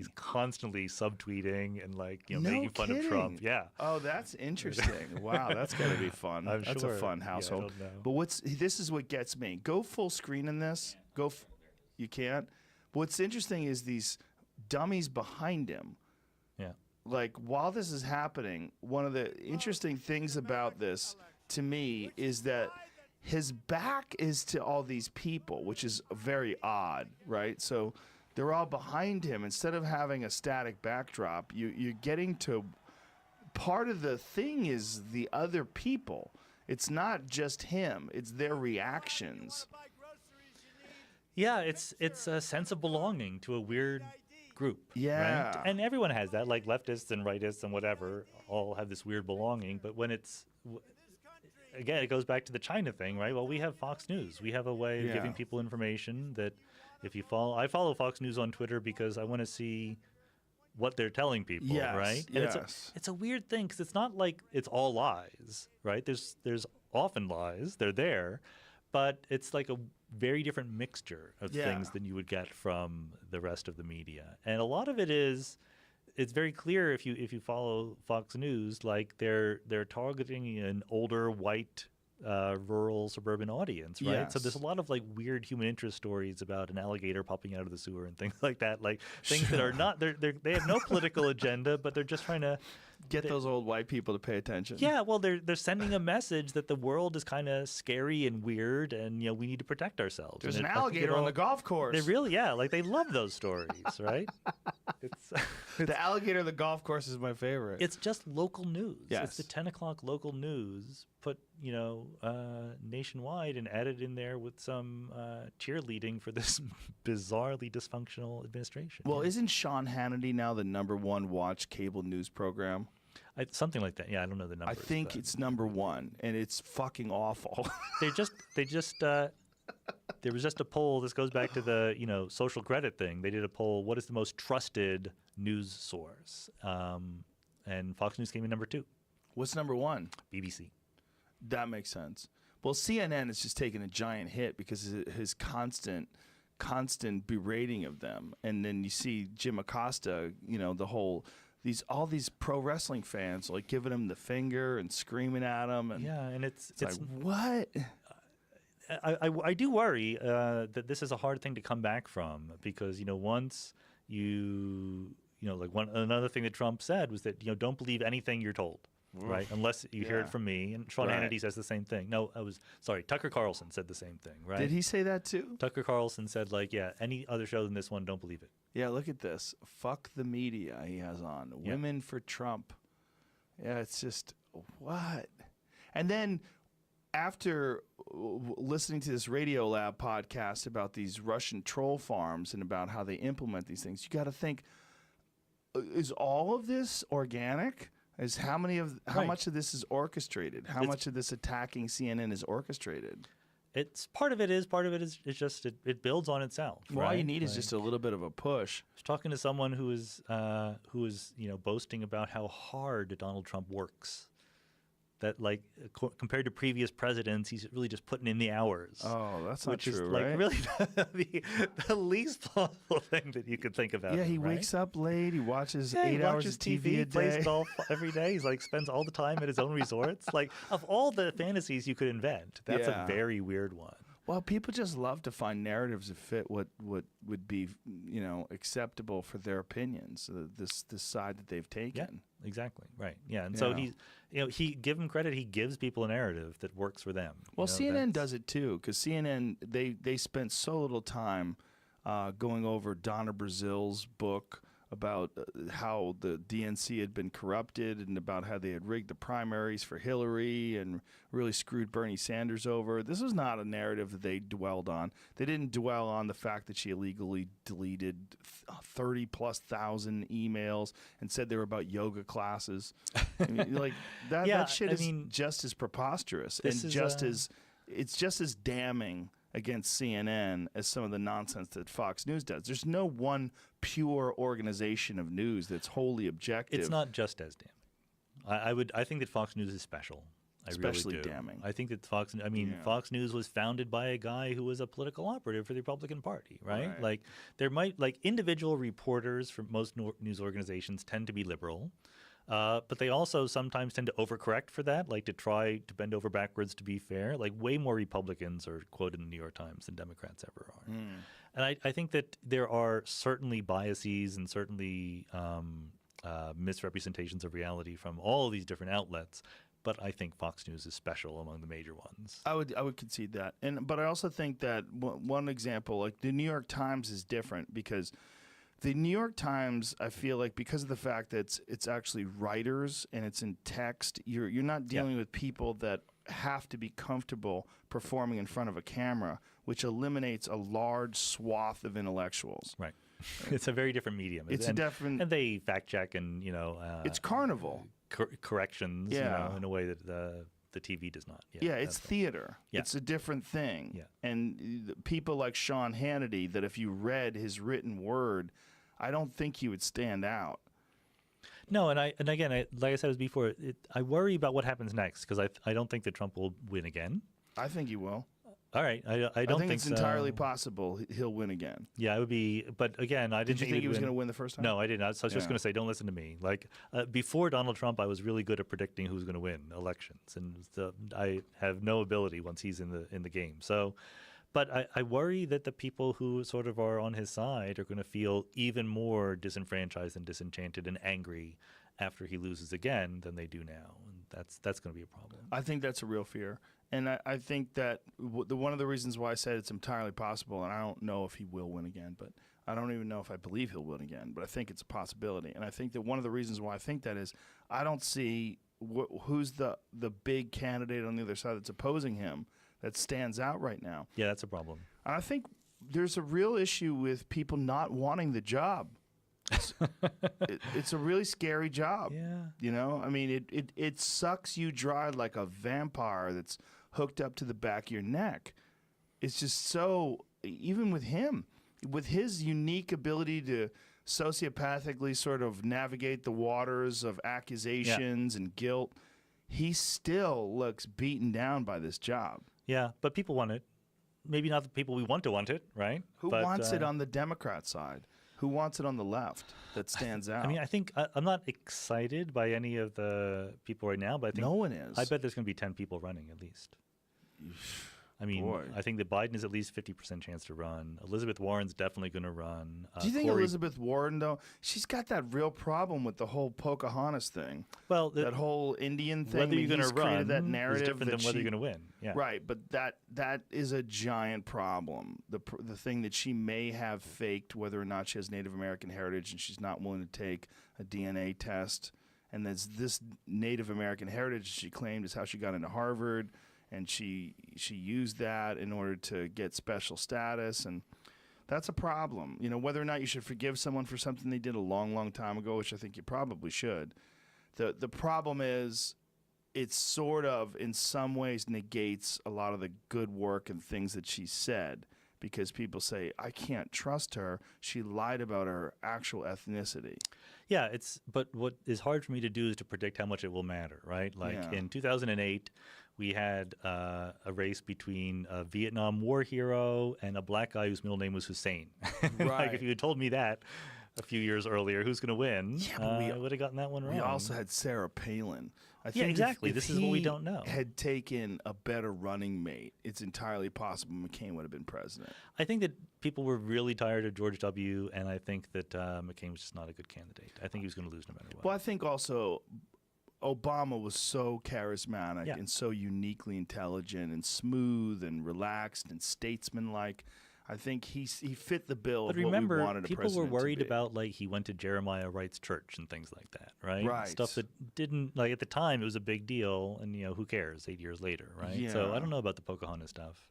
he's constantly subtweeting and No making fun kidding. of Trump. Yeah. Oh, that's interesting. Wow, that's got to be fun. I'm That's sure. a fun Yeah, I household. don't know. But this is what gets me. Go full screen in this. You can't. But what's interesting is these dummies behind him. Yeah. Like, while this is happening, one of the interesting things about this to me is that his back is to all these people, which is very odd, right? So they're all behind him. Instead of having a static backdrop, you're getting to part of the thing is the other people. It's not just him. It's their reactions. Yeah, it's a sense of belonging to a weird group. Yeah. Right? And everyone has that, like leftists and rightists and whatever, all have this weird belonging. But when again, it goes back to the China thing, right? Well, we have Fox News. We have a way of giving people information that if you follow, I follow Fox News on Twitter because I want to see what they're telling people, right? And it's a weird thing because it's not like it's all lies, right? There's often lies. They're there. But it's like a very different mixture of things than you would get from the rest of the media. And a lot of it is, it's very clear if you follow Fox News, like they're targeting an older white rural suburban audience, right? Yes. So there's a lot of like weird human interest stories about an alligator popping out of the sewer and things like that, like things that are not they have no political agenda, but they're just trying to get those old white people to pay attention. Yeah, well, they're sending a message that the world is kind of scary and weird, and we need to protect ourselves. There's and an alligator on the golf course. They really, like they love those stories, right? It's the alligator on the golf course is my favorite. It's just local news. Yes. It's the 10 o'clock local news put nationwide and added in there with some cheerleading for this bizarrely dysfunctional administration. Well, isn't Sean Hannity now the #1 watched cable news program? Something like that. Yeah, I don't know the numbers. I think it's #1, and it's fucking awful. They just there was just a poll. This goes back to the social credit thing. They did a poll. What is the most trusted news source? And Fox News came in #2. What's #1? BBC. That makes sense. Well, CNN is just taking a giant hit because of his constant berating of them, and then you see Jim Acosta. All these pro wrestling fans like giving him the finger and screaming at him, and and it's like, what? I do worry that this is a hard thing to come back from because once another thing that Trump said was that don't believe anything you're told. Right, unless you hear it from me, and Sean Hannity says the same thing. No, Tucker Carlson said the same thing. Right? Did he say that too? Tucker Carlson said any other show than this one, don't believe it. Yeah, look at this. Fuck the media he has on. Women for Trump. Yeah, it's just what? And then after listening to this Radio Lab podcast about these Russian troll farms and about how they implement these things, you got to think: is all of this organic? Is how much of this is orchestrated? How much of this attacking CNN is orchestrated? It's part of it is it's just it builds on itself. Well, all you need is just a little bit of a push. I was talking to someone who is boasting about how hard Donald Trump works. That compared to previous presidents, he's really just putting in the hours. Oh, that's not true, right? right? Really the least plausible thing that you could think about. Yeah, he wakes up late. He watches 8 hours of TV a day. Plays golf every day. He's spends all the time at his own resorts. Of all the fantasies you could invent, that's a very weird one. Well, people just love to find narratives that fit what would be acceptable for their opinions. This side that they've taken. Yeah, exactly. Right. Yeah, and so he give him credit. He gives people a narrative that works for them. Well, CNN does it too because CNN they spent so little time going over Donna Brazil's book about how the DNC had been corrupted and about how they had rigged the primaries for Hillary and really screwed Bernie Sanders over. This was not a narrative that they dwelled on. They didn't dwell on the fact that she illegally deleted 30,000+ emails and said they were about yoga classes. I mean, that shit is just as preposterous and it's just as damning against CNN as some of the nonsense that Fox News does. There's no one pure organization of news that's wholly objective. It's not just as damning. I think that Fox News is special. especially really do. damning. I think that Fox News was founded by a guy who was a political operative for the Republican Party, right? Like there might individual reporters from most news organizations tend to be liberal. But they also sometimes tend to overcorrect for that, like to try to bend over backwards to be fair. Like way more Republicans are quoted in the New York Times than Democrats ever are. And I think that there are certainly biases and certainly misrepresentations of reality from all of these different outlets. But I think Fox News is special among the major ones. I would concede that, but I also think that one example, like the New York Times, is different because the New York Times, I feel like, because of the fact that it's actually writers and it's in text, you're not dealing with people that have to be comfortable performing in front of a camera, which eliminates a large swath of intellectuals. Right. It's a very different medium. It's a different, and they fact check and it's carnival corrections, in a way that the TV does not. It's theater. It's a different thing. And people like Sean Hannity, that if you read his written word, I don't think he would stand out. No, and again, like I said before, I worry about what happens next because I don't think that Trump will win again. I think he will. All right, I don't think it's entirely possible he'll win again. Yeah, it would be. But again, I didn't. Did you think he was going to win the first time? No, I didn't. So I was just going to say, don't listen to me. Like before Donald Trump, I was really good at predicting who's going to win elections, and I have no ability once he's in the game. So. But I worry that the people who sort of are on his side are going to feel even more disenfranchised and disenchanted and angry after he loses again than they do now. And that's going to be a problem. I think that's a real fear. And I think that one of the reasons why I said it's entirely possible, and I don't know if he will win again, but I don't even know if I believe he'll win again, but I think it's a possibility. And I think that one of the reasons why I think that is I don't see who's the big candidate on the other side that's opposing him that stands out right now. Yeah, that's a problem. I think there's a real issue with people not wanting the job. It's a really scary job. Yeah. I mean, it sucks you dry like a vampire that's hooked up to the back of your neck. It's just so, even with him, with his unique ability to sociopathically sort of navigate the waters of accusations and guilt, he still looks beaten down by this job. Yeah, but people want it. Maybe not the people we want it, right? Who wants it on the Democrat side? Who wants it on the left that stands out? I mean, I think I'm not excited by any of the people right now, but I think no one is. I bet there's going to be 10 people running at least. I mean, I think that Biden is at least 50% chance to run. Elizabeth Warren's definitely going to run. Do you think Elizabeth Warren, though, she's got that real problem with the whole Pocahontas thing? Well, that whole Indian thing. Whether you're going to run that narrative is different than whether you're going to win. Yeah. Right, but that is a giant problem. The thing that she may have faked, whether or not she has Native American heritage, and she's not willing to take a DNA test, and there's this Native American heritage she claimed is how she got into Harvard. And she used that in order to get special status, and that's a problem. Whether or not you should forgive someone for something they did a long, long time ago, which I think you probably should. The problem is it sort of, in some ways, negates a lot of the good work and things that she said because people say, I can't trust her. She lied about her actual ethnicity. Yeah, but what is hard for me to do is to predict how much it will matter, right? Like in 2008, we had a race between a Vietnam War hero and a black guy whose middle name was Hussein. Right. Like if you had told me that a few years earlier, who's going to win, I would have gotten that one wrong. We also had Sarah Palin. I think exactly. If this is what we don't know. Had taken a better running mate, it's entirely possible McCain would have been president. I think that people were really tired of George W., and I think that McCain was just not a good candidate. I think he was going to lose no matter what. Well, I think also Obama was so charismatic and so uniquely intelligent and smooth and relaxed and statesman-like. I think he fit the bill of what we wanted a president to be. But remember, people were worried about, like, he went to Jeremiah Wright's church and things like that, right? Right. Stuff that didn't, like, at the time, it was a big deal, and, who cares 8 years later, right? Yeah. So I don't know about the Pocahontas stuff.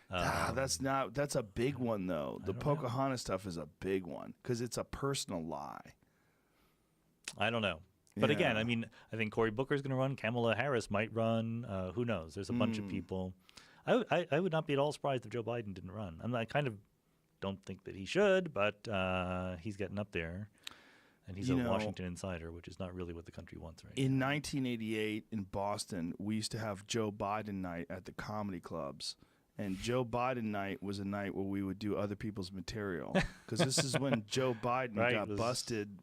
That's a big one, though. The Pocahontas stuff is a big one because it's a personal lie. I don't know. But again, I mean, I think Cory Booker's going to run. Kamala Harris might run. Who knows? There's a bunch of people. I would not be at all surprised if Joe Biden didn't run. I kind of don't think that he should, but he's getting up there. And he's a Washington insider, which is not really what the country wants right in now. 1988 in Boston, we used to have Joe Biden night at the comedy clubs. And Joe Biden night was a night where we would do other people's material. Because this is when Joe Biden got busted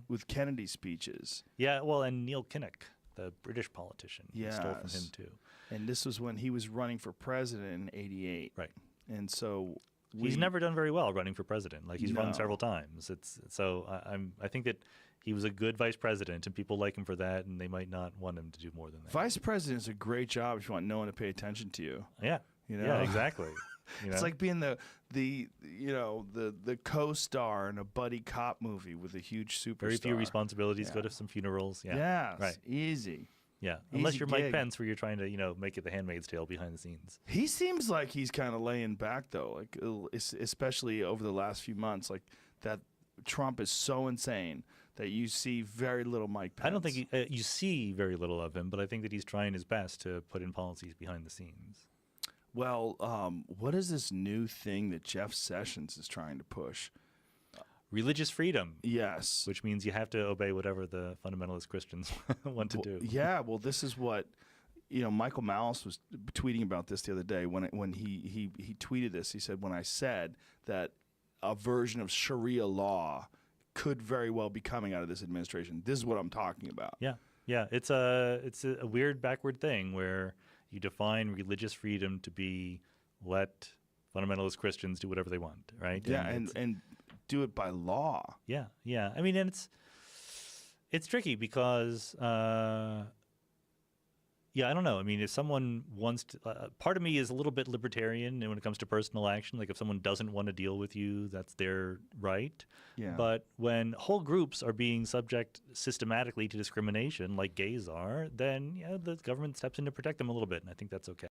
with Kennedy speeches. Yeah, well, and Neil Kinnock, the British politician, stole from him too. And this was when he was running for president in 88. Right. And so he's never done very well running for president. Like, he's run several times. I think that he was a good vice president, and people like him for that, and they might not want him to do more than that. Vice president is a great job if you want no one to pay attention to you. Yeah. Yeah, exactly. It's like being the co-star in a buddy cop movie with a huge superstar. Very few responsibilities. Go to some funerals. Yeah. Yes. Right. Easy. Yeah. Unless you're Mike Pence, where you're trying to make it the Handmaid's Tale behind the scenes. He seems like he's kind of laying back though, like especially over the last few months, like that Trump is so insane that you see very little Mike Pence. I don't think you see very little of him, but I think that he's trying his best to put in policies behind the scenes. Well, what is this new thing that Jeff Sessions is trying to push? Religious freedom. Yes. Which means you have to obey whatever the fundamentalist Christians want to do. Yeah, well, this is what, Michael Malice was tweeting about this the other day when he tweeted this. He said, when I said that a version of Sharia law could very well be coming out of this administration, this is what I'm talking about. Yeah. Yeah, it's a weird backward thing where you define religious freedom to be let fundamentalist Christians do whatever they want, right? Yeah, and do it by law. Yeah, yeah. I mean, and it's tricky because, I don't know. I mean, if someone wants to, part of me is a little bit libertarian when it comes to personal action. Like, if someone doesn't want to deal with you, that's their right. Yeah. But when whole groups are being subject systematically to discrimination, like gays are, then the government steps in to protect them a little bit, and I think that's okay.